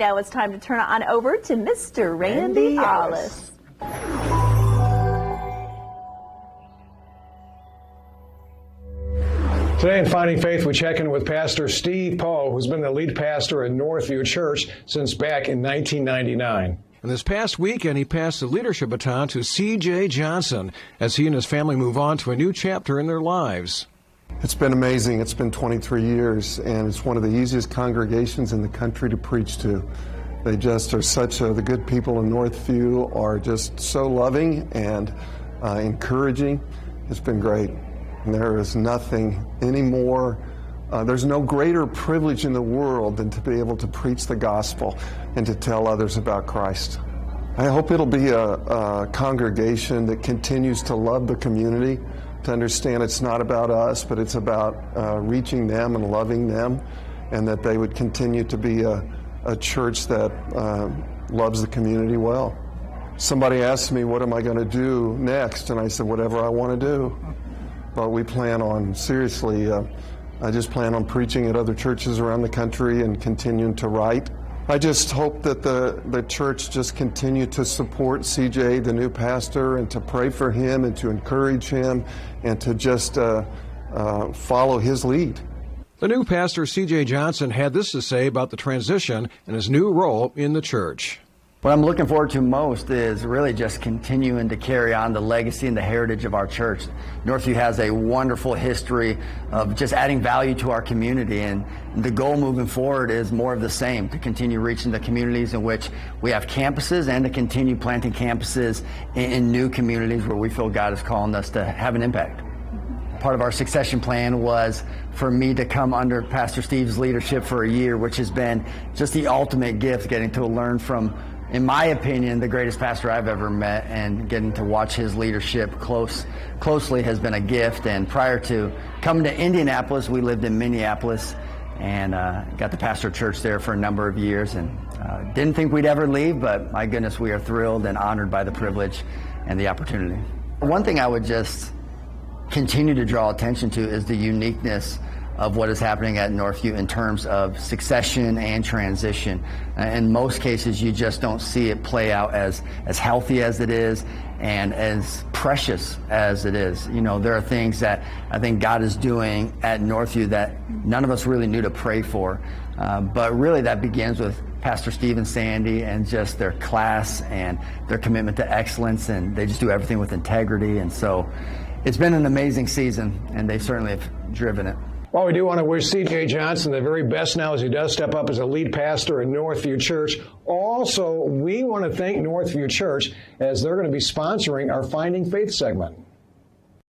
Now it's time to turn on over to Mr. Randy Hollis. Today in Finding Faith, we check in with Pastor Steve Poe, who's been the lead pastor at Northview Church since back in 1999. And this past weekend, he passed the leadership baton to C.J. Johnson as he and his family move on to a new chapter in their lives. It's been amazing. It's been 23 years, and it's one of the easiest congregations in the country to preach to. They just are the good people in Northview are just so loving and encouraging. It's been great. And there is nothing anymore. There's no greater privilege in the world than to be able to preach the gospel and to tell others about Christ. I hope it'll be a congregation that continues to love the community, to understand it's not about us, but it's about reaching them and loving them, and that they would continue to be a church that loves the community well. Somebody asked me, what am I going to do next? And I said, whatever I want to do. But we plan on, seriously, I just plan on preaching at other churches around the country and continuing to write. I just hope that the church just continue to support CJ, the new pastor, and to pray for him and to encourage him and to just follow his lead. The new pastor, C.J. Johnson, had this to say about the transition and his new role in the church. What I'm looking forward to most is really just continuing to carry on the legacy and the heritage of our church. Northview has a wonderful history of just adding value to our community, and the goal moving forward is more of the same, to continue reaching the communities in which we have campuses and to continue planting campuses in new communities where we feel God is calling us to have an impact. Part of our succession plan was for me to come under Pastor Steve's leadership for a year, which has been just the ultimate gift, getting to learn from, in my opinion, the greatest pastor I've ever met, and getting to watch his leadership closely has been a gift. And prior to coming to Indianapolis, we lived in Minneapolis and got to pastor a church there for a number of years, and didn't think we'd ever leave, but my goodness, we are thrilled and honored by the privilege and the opportunity. One thing I would just continue to draw attention to is the uniqueness of what is happening at Northview in terms of succession and transition. In most cases, you just don't see it play out as healthy as it is and as precious as it is. You know, there are things that I think God is doing at Northview that none of us really knew to pray for. But really that begins with Pastor Steve and Sandy and just their class and their commitment to excellence, and they just do everything with integrity. And so it's been an amazing season, and they certainly have driven it. Well, we do want to wish C.J. Johnson the very best now as he does step up as a lead pastor in Northview Church. Also, we want to thank Northview Church as they're going to be sponsoring our Finding Faith segment.